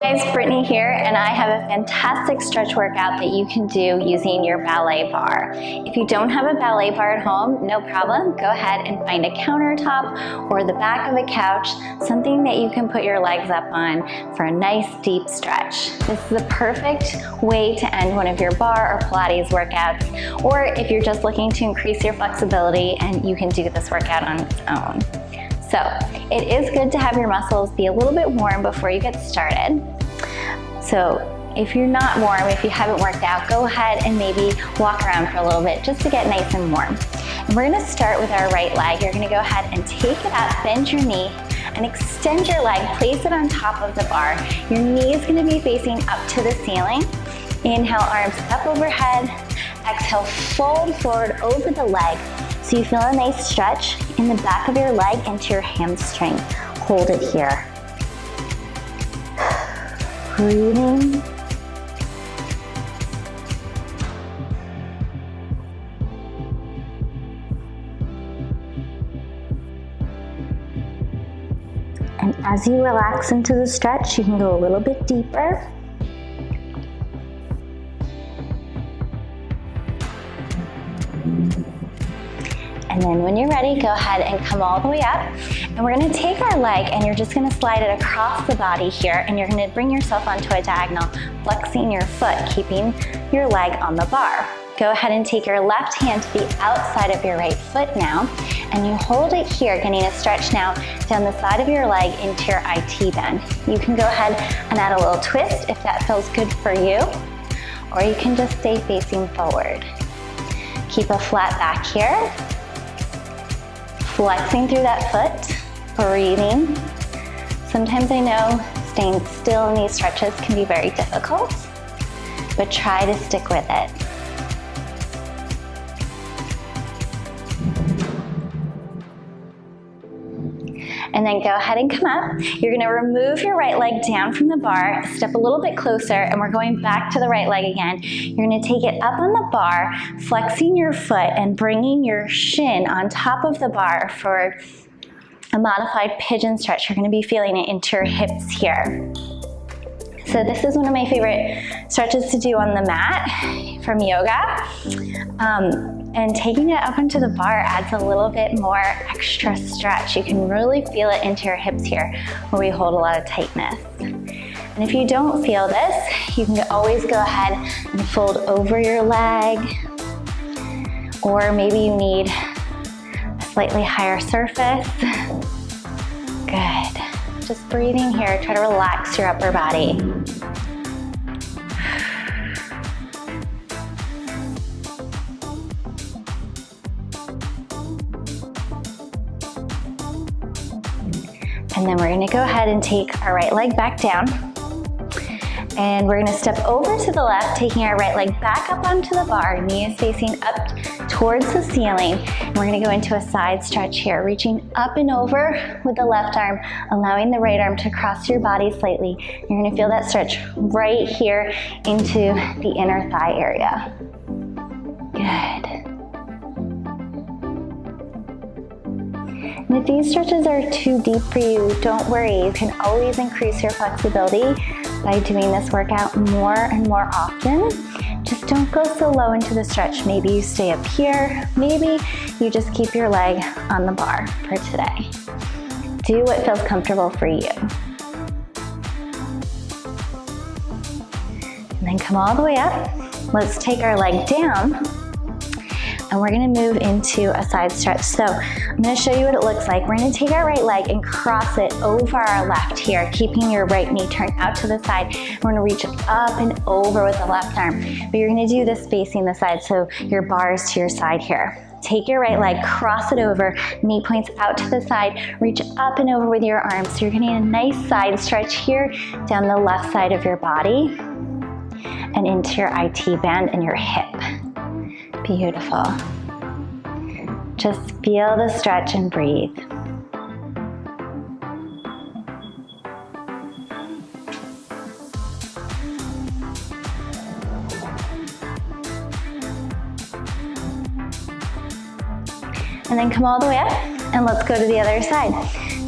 Hey guys, Brittany here, and I have a fantastic stretch workout that you can do using your ballet bar. If you don't have a ballet bar at home, no problem. Go ahead and find a countertop or the back of a couch, something that you can put your legs up on for a nice deep stretch. This is the perfect way to end one of your barre or Pilates workouts, or if you're just looking to increase your flexibility, and you can do this workout on its own. So it is good to have your muscles be a little bit warm before you get started. So if you're not warm, if you haven't worked out, go ahead and maybe walk around for a little bit just to get nice and warm. And we're gonna start with our right leg. You're gonna go ahead and take it up, bend your knee, and extend your leg, place it on top of the bar. Your knee is gonna be facing up to the ceiling. Inhale, arms up overhead. Exhale, fold forward over the leg. So you feel a nice stretch in the back of your leg into your hamstring. Hold it here. Breathing. And as you relax into the stretch, you can go a little bit deeper. And then when you're ready, go ahead and come all the way up. And we're gonna take our leg and you're just gonna slide it across the body here, and you're gonna bring yourself onto a diagonal, flexing your foot, keeping your leg on the bar. Go ahead and take your left hand to the outside of your right foot now, and you hold it here, getting a stretch now down the side of your leg into your IT bend. You can go ahead and add a little twist if that feels good for you, or you can just stay facing forward. Keep a flat back here. Flexing through that foot, breathing. Sometimes I know staying still in these stretches can be very difficult, but try to stick with it. And then go ahead and come up. You're gonna remove your right leg down from the bar, step a little bit closer, and we're going back to the right leg again. You're gonna take it up on the bar, flexing your foot and bringing your shin on top of the bar for a modified pigeon stretch. You're gonna be feeling it into your hips here. So this is one of my favorite stretches to do on the mat from yoga. And taking it up onto the bar adds a little bit more extra stretch. You can really feel it into your hips here where we hold a lot of tightness. And if you don't feel this, you can always go ahead and fold over your leg, or maybe you need a slightly higher surface. Good. Just breathing here, try to relax your upper body. And then we're gonna go ahead and take our right leg back down. And we're gonna step over to the left, taking our right leg back up onto the bar, knees facing up towards the ceiling. And we're gonna go into a side stretch here, reaching up and over with the left arm, allowing the right arm to cross your body slightly. You're gonna feel that stretch right here into the inner thigh area. Good. And if these stretches are too deep for you, don't worry. You can always increase your flexibility by doing this workout more and more often. Just don't go so low into the stretch. Maybe you stay up here. Maybe you just keep your leg on the bar for today. Do what feels comfortable for you. And then come all the way up. Let's take our leg down. And we're gonna move into a side stretch. So I'm gonna show you what it looks like. We're gonna take our right leg and cross it over our left here, keeping your right knee turned out to the side. We're gonna reach up and over with the left arm. But you're gonna do this facing the side, so your bar is to your side here. Take your right leg, cross it over, knee points out to the side, reach up and over with your arms. So you're getting a nice side stretch here down the left side of your body and into your IT band and your hip. Beautiful. Just feel the stretch and breathe. And then come all the way up and let's go to the other side.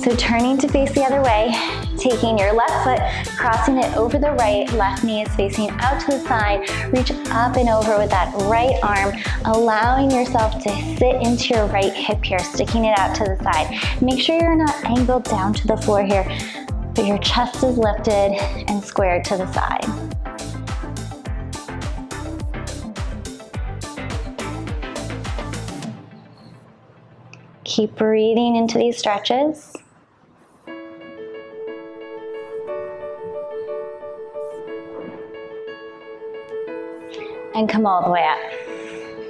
So turning to face the other way, Taking your left foot, crossing it over the right, left knee is facing out to the side, reach up and over with that right arm, allowing yourself to sit into your right hip here, sticking it out to the side. Make sure you're not angled down to the floor here, but your chest is lifted and squared to the side. Keep breathing into these stretches. And come all the way up.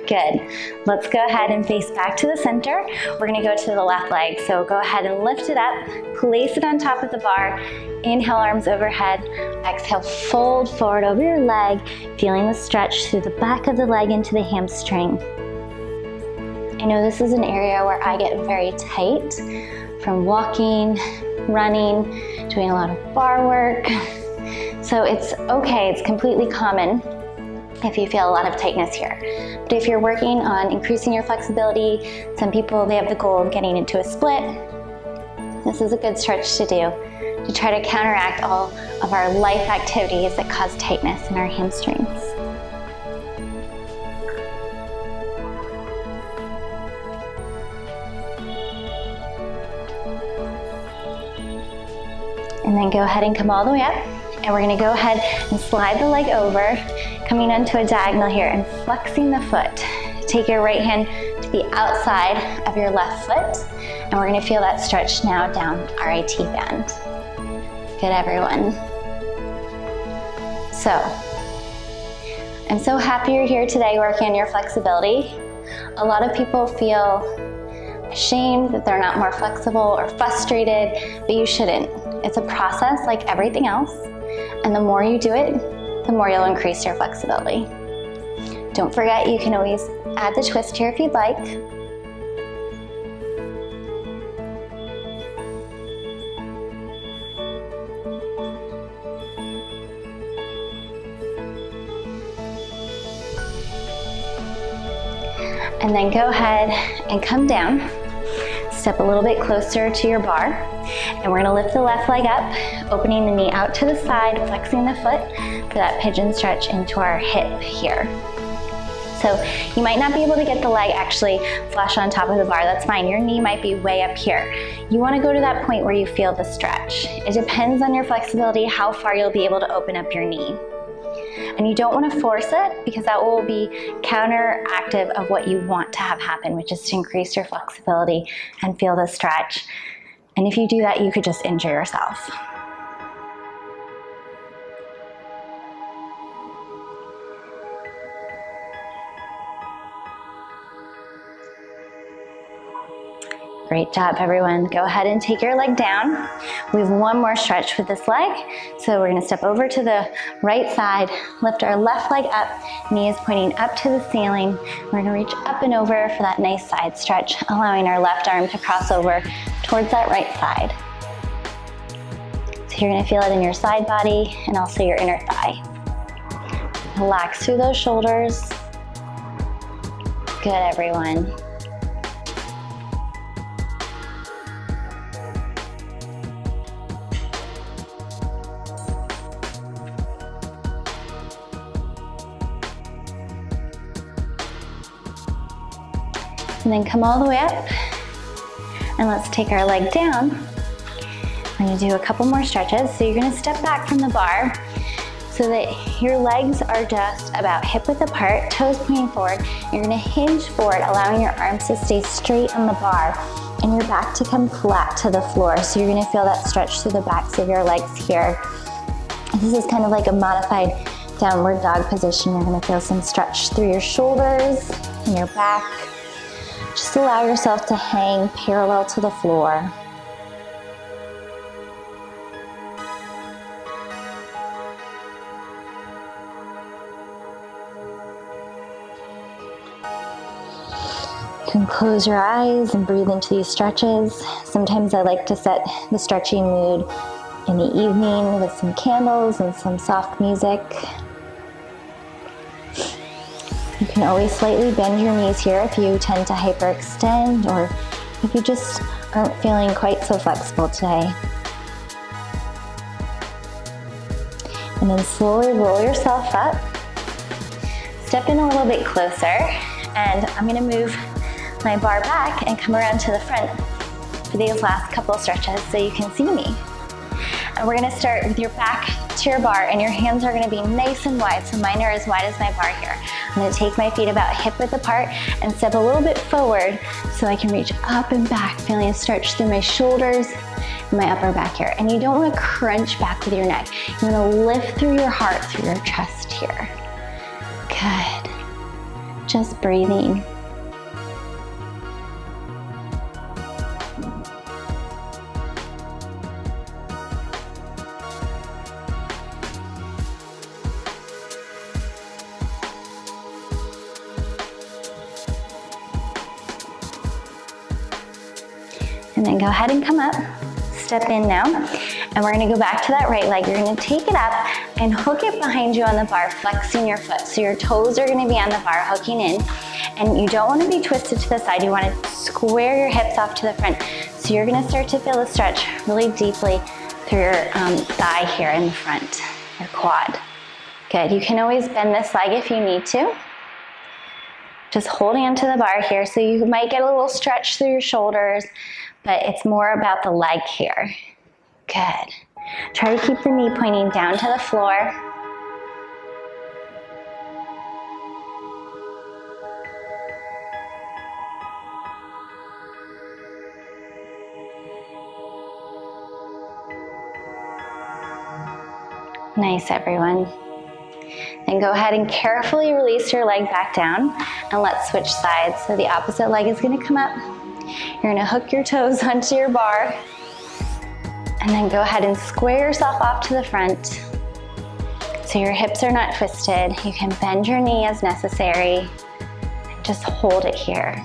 Good. Let's go ahead and face back to the center. We're gonna go to the left leg. So go ahead and lift it up, place it on top of the bar. Inhale, arms overhead. Exhale, fold forward over your leg, feeling the stretch through the back of the leg into the hamstring. I know this is an area where I get very tight from walking, running, doing a lot of bar work. So it's okay, it's completely common if you feel a lot of tightness here. But if you're working on increasing your flexibility, some people, they have the goal of getting into a split. This is a good stretch to do to try to counteract all of our life activities that cause tightness in our hamstrings. And then go ahead and come all the way up. And we're gonna go ahead and slide the leg over, coming onto a diagonal here and flexing the foot. Take your right hand to the outside of your left foot. And we're gonna feel that stretch now down our IT band. Good, everyone. So, I'm so happy you're here today working on your flexibility. A lot of people feel ashamed that they're not more flexible or frustrated, but you shouldn't. It's a process like everything else, and the more you do it, the more you'll increase your flexibility. Don't forget, you can always add the twist here if you'd like. And then go ahead and come down. Step a little bit closer to your bar. And we're gonna lift the left leg up, opening the knee out to the side, flexing the foot for that pigeon stretch into our hip here. So you might not be able to get the leg actually flush on top of the bar, that's fine. Your knee might be way up here. You wanna go to that point where you feel the stretch. It depends on your flexibility, how far you'll be able to open up your knee. And you don't want to force it because that will be counteractive of what you want to have happen, which is to increase your flexibility and feel the stretch. And if you do that, you could just injure yourself. Great job, everyone. Go ahead and take your leg down. We have one more stretch with this leg. So we're gonna step over to the right side, lift our left leg up, knees pointing up to the ceiling. We're gonna reach up and over for that nice side stretch, allowing our left arm to cross over towards that right side. So you're gonna feel it in your side body and also your inner thigh. Relax through those shoulders. Good, everyone. And then come all the way up, and let's take our leg down. We're gonna do a couple more stretches. So you're gonna step back from the bar so that your legs are just about hip width apart, toes pointing forward. You're gonna hinge forward, allowing your arms to stay straight on the bar and your back to come flat to the floor. So you're gonna feel that stretch through the backs of your legs here. This is kind of like a modified downward dog position. You're gonna feel some stretch through your shoulders and your back. Just allow yourself to hang parallel to the floor. You can close your eyes and breathe into these stretches. Sometimes I like to set the stretching mood in the evening with some candles and some soft music. You can always slightly bend your knees here if you tend to hyperextend or if you just aren't feeling quite so flexible today. And then slowly roll yourself up. Step in a little bit closer, and I'm gonna move my bar back and come around to the front for these last couple of stretches so you can see me. And we're gonna start with your back to your bar, and your hands are gonna be nice and wide, so mine are as wide as my bar here. I'm gonna take my feet about hip width apart and step a little bit forward so I can reach up and back, feeling a stretch through my shoulders and my upper back here. And you don't wanna crunch back with your neck. You wanna lift through your heart, through your chest here. Good. Just breathing. And then go ahead and come up, step in now, and we're gonna go back to that right leg. You're gonna take it up and hook it behind you on the bar, flexing your foot. So your toes are gonna be on the bar, hooking in, and you don't wanna be twisted to the side. You wanna square your hips off to the front. So you're gonna start to feel the stretch really deeply through your thigh here in the front, your quad. Good, you can always bend this leg if you need to. Just holding onto the bar here, so you might get a little stretch through your shoulders, but it's more about the leg here. Good. Try to keep the knee pointing down to the floor. Nice, everyone. Then go ahead and carefully release your leg back down, and let's switch sides. So the opposite leg is gonna come up. You're gonna hook your toes onto your bar, and then go ahead and square yourself off to the front so your hips are not twisted. You can bend your knee as necessary, and just hold it here.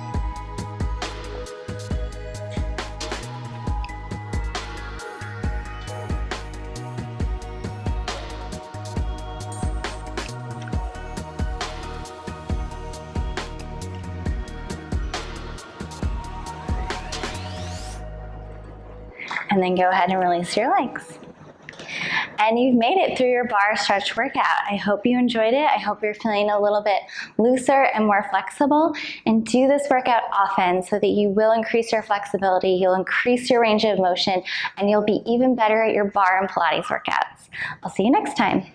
And then go ahead and release your legs. And you've made it through your bar stretch workout. I hope you enjoyed it. I hope you're feeling a little bit looser and more flexible. And do this workout often so that you will increase your flexibility, you'll increase your range of motion, and you'll be even better at your bar and Pilates workouts. I'll see you next time.